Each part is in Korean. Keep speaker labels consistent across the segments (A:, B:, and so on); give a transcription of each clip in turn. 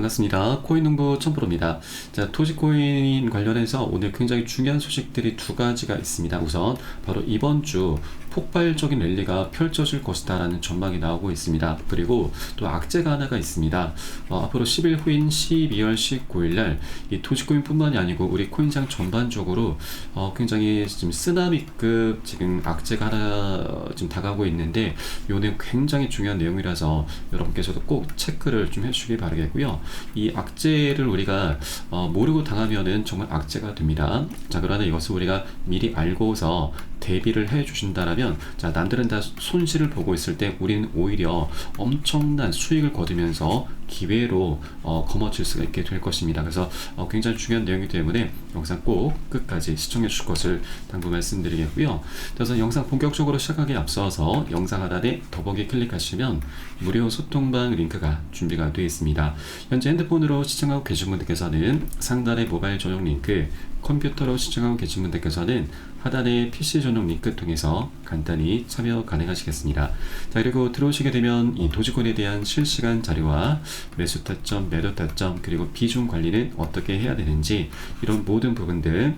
A: 반갑습니다. 코인농부 첨프로입니다. 자, 도지코인 관련해서 오늘 굉장히 중요한 소식들이 두 가지가 있습니다. 우선 바로 이번 주 폭발적인 랠리가 펼쳐질 것이다 라는 전망이 나오고 있습니다. 그리고 또 악재가 하나가 있습니다. 앞으로 10일 후인 12월 19일 날 이 도지코인 뿐만이 아니고 우리 코인장 전반적으로 굉장히 지금 쓰나미급 지금 악재가 하나 지금 다가오고 있는데 요는 굉장히 중요한 내용이라서 여러분께서도 꼭 체크를 좀 해주시기 바라겠고요. 이 악재를 우리가 모르고 당하면은 정말 악재가 됩니다. 자, 그러나 이것을 우리가 미리 알고서 대비를 해 주신다라면, 자, 남들은 다 손실을 보고 있을 때 우리는 오히려 엄청난 수익을 거두면서 기회로 거머쥘 수가 있게 될 것입니다. 그래서 굉장히 중요한 내용이기 때문에 영상 꼭 끝까지 시청해 주실 것을 당부 말씀드리겠고요. 그래서 영상 본격적으로 시작하기에 앞서서 영상 하단에 더보기 클릭하시면 무료 소통방 링크가 준비가 되어 있습니다. 현재 핸드폰으로 시청하고 계신 분들께서는 상단의 모바일 전용 링크, 컴퓨터로 시청하고 계신 분들께서는 하단의 PC 전용 링크 통해서 간단히 참여 가능하시겠습니다. 자, 그리고 들어오시게 되면 이 도지코인에 대한 실시간 자료와 매수 타점, 매도 타점, 그리고 비중 관리는 어떻게 해야 되는지 이런 모든 부분들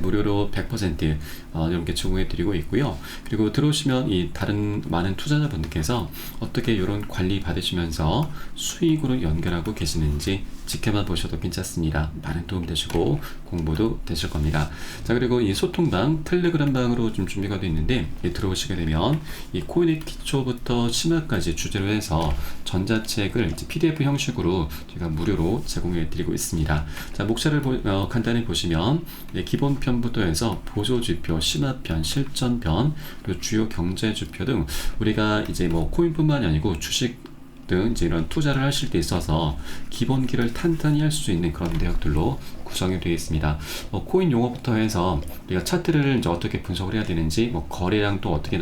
A: 무료로 100% 여러분께 제공해 드리고 있고요. 그리고 들어오시면 이 다른 많은 투자자분들께서 어떻게 이런 관리 받으시면서 수익으로 연결하고 계시는지 지켜만 보셔도 괜찮습니다. 많은 도움 되시고 공부도 되실 겁니다. 자, 그리고 이 소통방 텔레그램 방으로 좀 준비가 되어 있는데, 들어오시게 되면 이 코인의 기초부터 심화까지 주제로 해서 전자책을 PDF 형식으로 제가 무료로 제공해 드리고 있습니다. 자, 목차를 간단히 보시면 기본 편부터 해서 보조지표, 심화편, 실전편, 그리고 주요 경제지표 등 우리가 이제 뭐 코인뿐만이 아니고 주식 등 이제 이런 투자를 하실 때 있어서 기본기를 탄탄히 할 수 있는 그런 내역들로 구성이 되어 있습니다. 코인 용어부터 해서 우리가 차트를 이제 어떻게 분석을 해야 되는지, 거래량 또 어떻게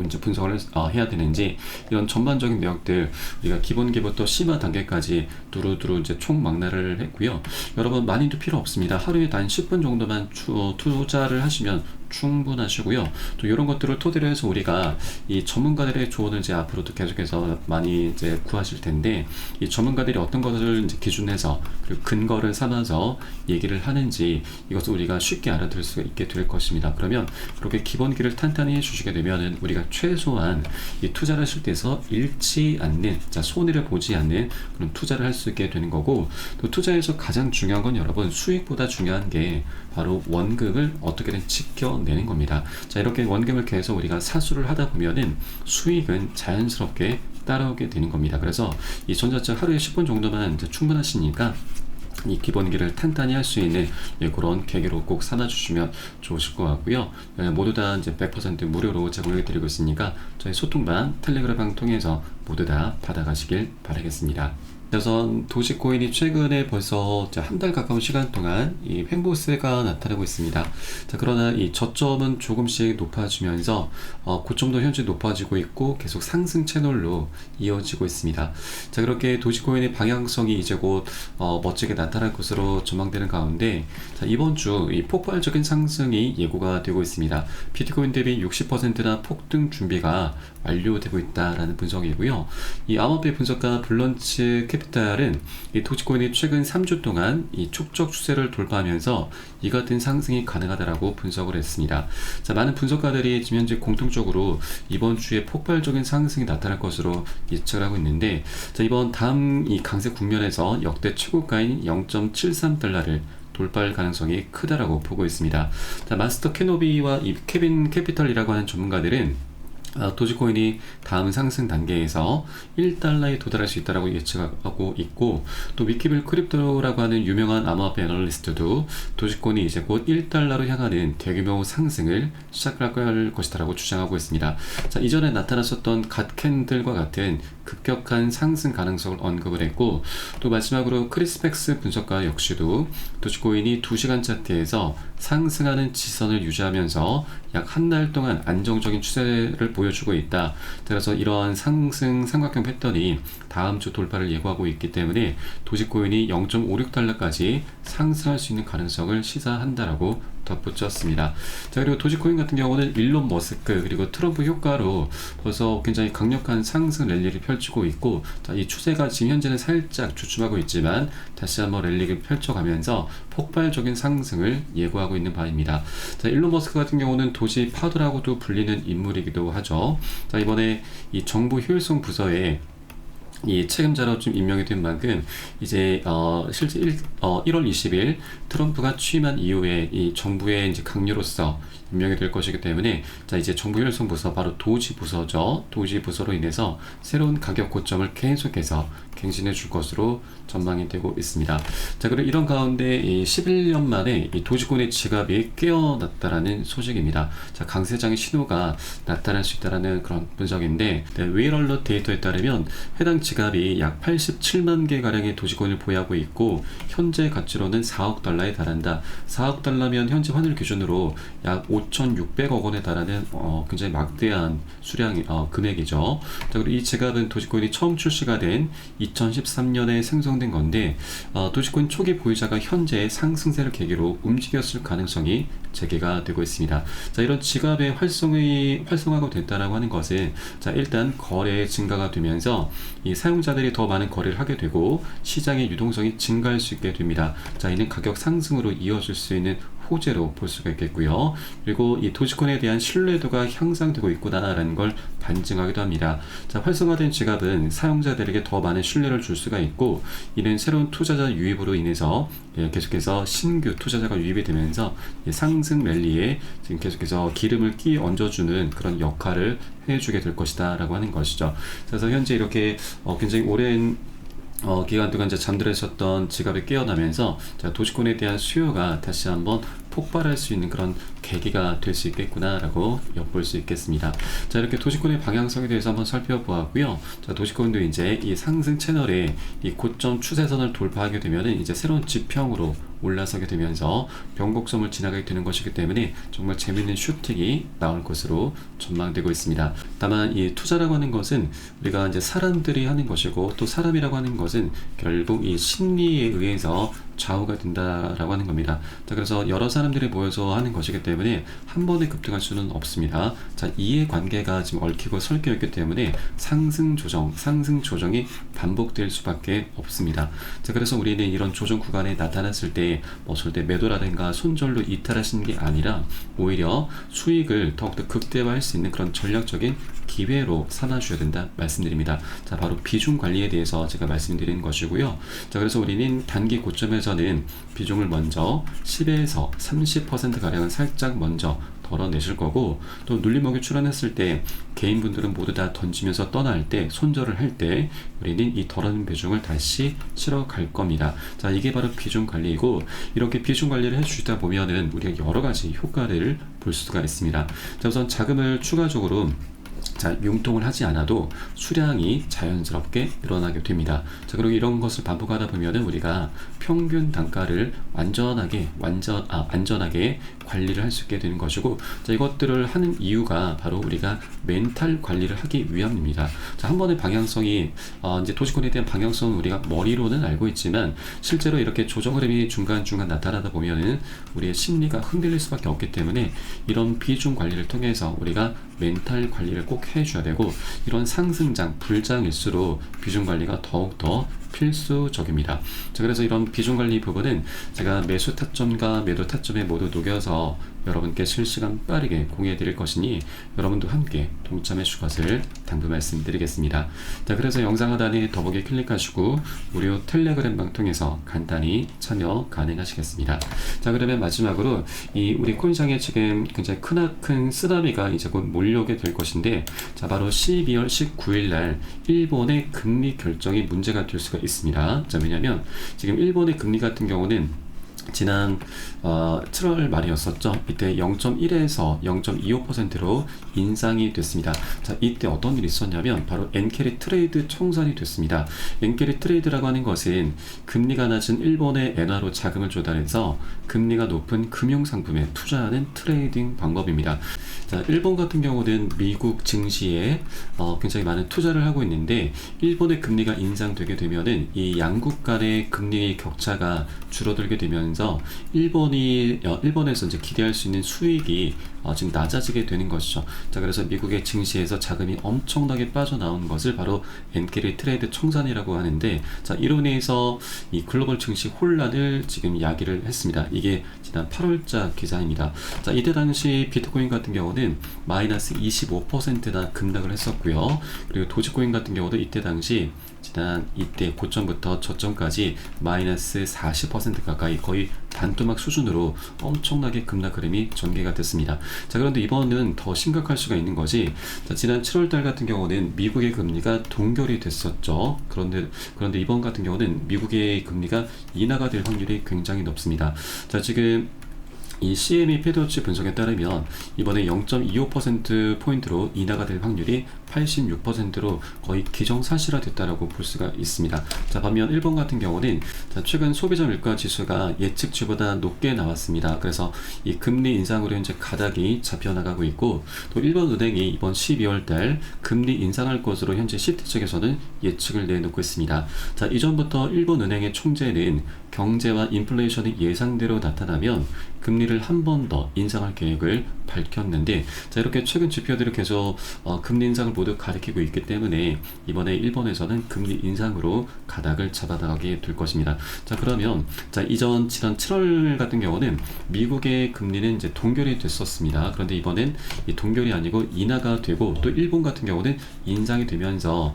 A: 이제 분석을 해야 되는지, 이런 전반적인 내용들 우리가 기본기부터 심화 단계까지 두루두루 이제 총망라를 했고요. 여러분 많이도 필요 없습니다. 하루에 단 10분 정도만 투자를 하시면 충분하시고요. 또 이런 것들을 토대로 해서 우리가 이 전문가들의 조언을 이제 앞으로도 계속해서 많이 이제 구하실 텐데, 이 전문가들이 어떤 것을 이제 기준해서 그리고 근거를 삼아서 얘기를 하는지 이것을 우리가 쉽게 알아들을 수가 있게 될 것입니다. 그러면 그렇게 기본기를 탄탄히 해주시게 되면은 우리가 최소한 이 투자를 하실 때서 잃지 않는, 자, 손해를 보지 않는 그런 투자를 할 수 있게 되는 거고, 또 투자에서 가장 중요한 건 여러분 수익보다 중요한 게 바로 원금을 어떻게든 지켜내는 겁니다. 자, 이렇게 원금을 계속 우리가 사수를 하다 보면은 수익은 자연스럽게 따라오게 되는 겁니다. 그래서 이 전자책 하루에 10분 정도만 이제 충분하시니까 이 기본기를 탄탄히 할 수 있는 그런 계기로 꼭 삼아주시면 좋으실 것 같고요. 모두 다 이제 100% 무료로 제공해 드리고 있으니까 저희 소통방 텔레그램 방 통해서 모두 다 받아가시길 바라겠습니다. 그래서 도지코인이 최근에 벌써 한 달 가까운 시간 동안 이 횡보세가 나타나고 있습니다. 자, 그러나 이 저점은 조금씩 높아지면서 고점도 현재 높아지고 있고 계속 상승 채널로 이어지고 있습니다. 자, 그렇게 도지코인의 방향성이 이제 곧 멋지게 나타날 것으로 전망되는 가운데, 자, 이번 주 이 폭발적인 상승이 예고가 되고 있습니다. 비트코인 대비 60%나 폭등 준비가 완료되고 있다라는 분석이고요. 이 암호화폐 분석가 블런츠 캐피탈은 이 도지코인이 최근 3주 동안 이 축적 추세를 돌파하면서 이 같은 상승이 가능하다라고 분석을 했습니다. 자, 많은 분석가들이 지금 현재 공통적으로 이번 주에 폭발적인 상승이 나타날 것으로 예측을 하고 있는데, 자, 이번 다음 이 강세 국면에서 역대 최고가인 0.73달러를 돌파할 가능성이 크다라고 보고 있습니다. 자, 마스터 캐노비와 이 케빈 캐피털이라고 하는 전문가들은 도지코인이 다음 상승 단계에서 1달러에 도달할 수 있다고 예측하고 있고, 또 위키빌 크립토라고 하는 유명한 암호화폐 애널리스트도 도지코인이 이제 곧 1달러로 향하는 대규모 상승을 시작할 것이다라고 주장하고 있습니다. 자, 이전에 나타났었던 갓캔들과 같은 급격한 상승 가능성을 언급을 했고, 또 마지막으로 크리스펙스 분석가 역시도 도지코인이 2시간 차트에서 상승하는 지선을 유지하면서 약 한 달 동안 안정적인 추세를 보여주고 있다. 따라서 이러한 상승 삼각형 패턴이 다음 주 돌파를 예고하고 있기 때문에 도지코인이 0.56달러까지 상승할 수 있는 가능성을 시사한다라고 덧붙였습니다. 자, 그리고 도지코인 같은 경우는 일론 머스크 그리고 트럼프 효과로 벌써 굉장히 강력한 상승 랠리를 펼치고 있고, 자, 이 추세가 지금 현재는 살짝 주춤하고 있지만 다시 한번 랠리를 펼쳐가면서 폭발적인 상승을 예고하고 있는 바입니다. 자, 일론 머스크 같은 경우는 도시 파도라고도 불리는 인물이기도 하죠. 자, 이번에 이 정부 효율성 부서에 이 책임자로 좀 임명이 된 만큼 이제 실제 1월 20일 트럼프가 취임한 이후에 이 정부의 이제 강요로서 임명이 될 것이기 때문에, 자, 이제 정부 효율성 부서, 바로 도지 부서죠. 도지 부서로 인해서 새로운 가격 고점을 계속해서 갱신해 줄 것으로 전망이 되고 있습니다. 자, 그리고 이런 가운데 이 11년 만에 이 도지권의 지갑이 깨어났다라는 소식입니다. 자, 강세장의 신호가 나타날 수 있다라는 그런 분석인데, 웨이럴러 데이터에 따르면 해당 지갑이 약 87만 개 가량의 도지권을 보유하고 있고, 현재 가치로는 4억 달러에 달한다. 4억 달러면 현재 환율 기준으로 약 5,600억 원에 달하는 굉장히 막대한 수량 금액이죠. 자, 그리고 이 지갑은 도지코인이 처음 출시가 된 2013년에 생성된 건데, 도지코인 초기 보유자가 현재 상승세를 계기로 움직였을 가능성이 제기가 되고 있습니다. 자, 이런 지갑의 활성화가 됐다라고 하는 것은, 자, 일단 거래 증가가 되면서 이 사용자들이 더 많은 거래를 하게 되고 시장의 유동성이 증가할 수 있게 됩니다. 자, 이는 가격 상승으로 이어질 수 있는 호재로 볼 수가 있겠고요. 그리고 이 도지코인에 대한 신뢰도가 향상되고 있구나라는 걸 반증하기도 합니다. 자, 활성화된 지갑은 사용자들에게 더 많은 신뢰를 줄 수가 있고, 이는 새로운 투자자 유입으로 인해서 계속해서 신규 투자자가 유입이 되면서 상승 랠리에 지금 계속해서 기름을 끼 얹어주는 그런 역할을 해주게 될 것이다 라고 하는 것이죠. 그래서 현재 이렇게 굉장히 오랜 기간 동안 이제 잠들어 있었던 지갑이 깨어나면서, 자, 도지코인에 대한 수요가 다시 한번 폭발할 수 있는 그런 계기가 될 수 있겠구나라고 엿볼 수 있겠습니다. 자, 이렇게 도지코인의 방향성에 대해서 한번 살펴보았고요. 자, 도지코인도 이제 이 상승 채널의 이 고점 추세선을 돌파하게 되면은 이제 새로운 지평으로 올라서게 되면서 변곡점을 지나가게 되는 것이기 때문에 정말 재밌는 슈팅이 나올 것으로 전망되고 있습니다. 다만 이 투자라고 하는 것은 우리가 이제 사람들이 하는 것이고, 또 사람이라고 하는 것은 결국 이 심리에 의해서 좌우가 된다라고 하는 겁니다. 자, 그래서 여러 사람들이 모여서 하는 것이기 때문에 한 번에 급등할 수는 없습니다. 자, 이해관계가 지금 얽히고 설켜 있기 때문에 상승 조정이 반복될 수밖에 없습니다. 자, 그래서 우리는 이런 조정 구간에 나타났을 때 절대 매도라든가 손절로 이탈하시는 게 아니라 오히려 수익을 더욱더 극대화할 수 있는 그런 전략적인 기회로 삼아주셔야 된다 말씀드립니다. 자, 바로 비중 관리에 대해서 제가 말씀드리는 것이고요. 자, 그래서 우리는 단기 고점에서는 비중을 먼저 10에서 30% 가량은 살짝 먼저 덜어내실 거고, 또 눌림목이 출현했을 때 개인분들은 모두 다 던지면서 떠날 때, 손절을 할 때 우리는 이 덜어낸 비중을 다시 실어 갈 겁니다. 자, 이게 바로 비중 관리이고, 이렇게 비중 관리를 해주시다 보면은 우리가 여러 가지 효과를 볼 수가 있습니다. 자, 우선 자금을 추가적으로 융통을 하지 않아도 수량이 자연스럽게 늘어나게 됩니다. 자, 그리고 이런 것을 반복하다 보면은 우리가 평균 단가를 안전하게 관리를 할 수 있게 되는 것이고, 자, 이것들을 하는 이유가 바로 우리가 멘탈 관리를 하기 위함입니다. 자, 한 번의 방향성이 이제 도지코인에 대한 방향성은 우리가 머리로는 알고 있지만, 실제로 이렇게 조정 흐름이 중간중간 나타나다 보면은 우리의 심리가 흔들릴 수밖에 없기 때문에 이런 비중 관리를 통해서 우리가 멘탈 관리를 꼭 해줘야 되고, 이런 상승장, 불장일수록 비중 관리가 더욱더 필수적입니다. 자, 그래서 이런 비중 관리 부분은 제가 매수 타점과 매도 타점에 모두 녹여서 여러분께 실시간 빠르게 공유해 드릴 것이니 여러분도 함께 동참해 주실 것을 당부 말씀드리겠습니다. 자, 그래서 영상 하단에 더보기 클릭하시고 무료 텔레그램방 통해서 간단히 참여 가능하시겠습니다. 자, 그러면 마지막으로 이 우리 코인상에 지금 굉장히 크나큰 쓰나미가 이제 곧 몰려오게 될 것인데, 자, 바로 12월 19일 날 일본의 금리 결정이 문제가 될 수가 있습니다. 자, 왜냐면 지금 일본의 금리 같은 경우는 지난 7월 말이었었죠. 이때 0.1에서 0.25%로 인상이 됐습니다. 자, 이때 어떤 일이 있었냐면 바로 엔캐리 트레이드 청산이 됐습니다. 엔캐리 트레이드라고 하는 것은 금리가 낮은 일본의 엔화로 자금을 조달해서 금리가 높은 금융상품에 투자하는 트레이딩 방법입니다. 자, 일본 같은 경우는 미국 증시에 굉장히 많은 투자를 하고 있는데, 일본의 금리가 인상되게 되면은 이 양국 간의 금리 격차가 줄어들게 되면 되면서 일본에서 이제 기대할 수 있는 수익이 지금 낮아지게 되는 것이죠. 자, 그래서 미국의 증시에서 자금이 엄청나게 빠져나온 것을 바로 엔캐리 트레이드 청산이라고 하는데, 자, 이로 인해서 이 글로벌 증시 혼란을 지금 야기를 했습니다. 이게 지난 8월자 기사입니다. 자, 이때 당시 비트코인 같은 경우는 마이너스 25%나 급락을 했었고요. 그리고 도지코인 같은 경우도 이때 당시 지난 이때 고점부터 저점까지 마이너스 40% 가까이 거의 반토막 수준으로 엄청나게 급락 흐름이 전개가 됐습니다. 자, 그런데 이번은 더 심각할 수가 있는 것이, 자, 지난 7월달 같은 경우는 미국의 금리가 동결이 됐었죠. 그런데 이번 같은 경우는 미국의 금리가 인하가 될 확률이 굉장히 높습니다. 자, 지금 이 CME 패드워치 분석에 따르면 이번에 0.25%포인트로 인하가 될 확률이 86%로 거의 기정사실화됐다라고 볼 수가 있습니다. 자, 반면 일본 같은 경우는 최근 소비자 물가 지수가 예측치보다 높게 나왔습니다. 그래서 이 금리 인상으로 현재 가닥이 잡혀나가고 있고, 또 일본 은행이 이번 12월 달 금리 인상할 것으로 현재 시티 측에서는 예측을 내놓고 있습니다. 자, 이전부터 일본 은행의 총재는 경제와 인플레이션이 예상대로 나타나면 금리를 한 번 더 인상할 계획을 밝혔는데, 자, 이렇게 최근 지표들을 계속 금리 인상을 모두 가리키고 있기 때문에 이번에 일본에서는 금리 인상으로 가닥을 잡아나가게 될 것입니다. 자, 그러면 지난 7월 같은 경우는 미국의 금리는 이제 동결이 됐었습니다. 그런데 이번엔 이 동결이 아니고 인하가 되고, 또 일본 같은 경우는 인상이 되면서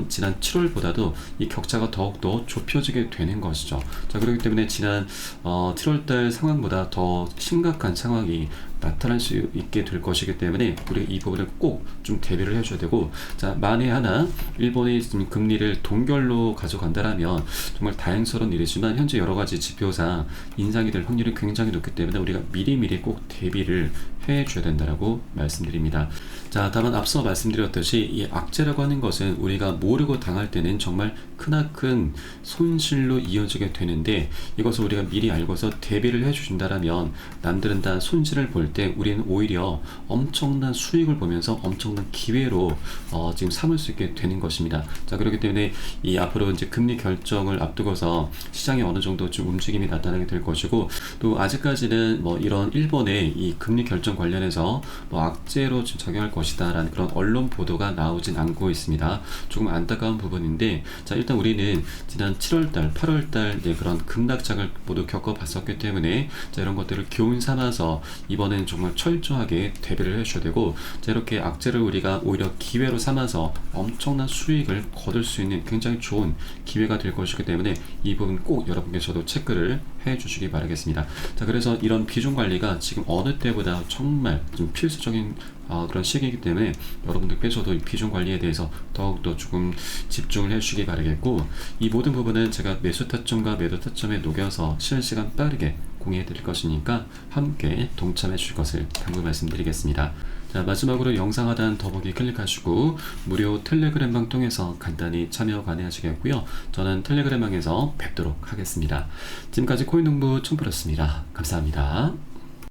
A: 지난 7월보다도 이 격차가 더욱더 좁혀지게 되는 것이죠. 자, 그렇기 때문에 지난 7월달 상황보다 더 심각한 상황이 나타날 수 있게 될 것이기 때문에 우리가 이 부분을 꼭 좀 대비를 해줘야 되고, 자, 만에 하나 일본이 지금 금리를 동결로 가져간다라면 정말 다행스러운 일이지만 현재 여러 가지 지표상 인상이 될 확률이 굉장히 높기 때문에 우리가 미리미리 꼭 대비를 해줘야 된다라고 말씀드립니다. 자, 다만 앞서 말씀드렸듯이 이 악재라고 하는 것은 우리가 모르고 당할 때는 정말 크나큰 손실로 이어지게 되는데, 이것을 우리가 미리 알고서 대비를 해주신다라면 남들은 다 손실을 볼 때 우리는 오히려 엄청난 수익을 보면서 엄청난 기회로 지금 삼을 수 있게 되는 것입니다. 자, 그렇기 때문에 이 앞으로 이제 금리 결정을 앞두고서 시장에 어느 정도 좀 움직임이 나타나게 될 것이고, 또 아직까지는 뭐 이런 일본의 이 금리 결정 관련해서 뭐 악재로 좀 작용할 것이다라는 그런 언론 보도가 나오진 않고 있습니다. 조금 안타까운 부분인데, 자, 일단 우리는 지난 7월달, 8월달 그런 급락장을 모두 겪어봤었기 때문에 자, 이런 것들을 교훈 삼아서 이번엔 정말 철저하게 대비를 해주셔야 되고, 자, 이렇게 악재를 우리가 오히려 기회로 삼아서 엄청난 수익을 거둘 수 있는 굉장히 좋은 기회가 될 것이기 때문에 이 부분 꼭 여러분께서도 체크를 해주시기 바라겠습니다. 자, 그래서 이런 비중 관리가 지금 어느 때보다 정말 좀 필수적인 그런 시기이기 때문에 여러분들께서도 이 비중 관리에 대해서 더욱더 조금 집중을 해주시기 바라겠고, 이 모든 부분은 제가 매수 타점과 매도 타점에 녹여서 실시간 빠르게 공유해 드릴 것이니까 함께 동참해 주실 것을 당부 말씀드리겠습니다. 자, 마지막으로 영상 하단 더보기 클릭하시고 무료 텔레그램방 통해서 간단히 참여 가능하시겠고요. 저는 텔레그램방에서 뵙도록 하겠습니다. 지금까지 코인농부 촌프였습니다. 감사합니다.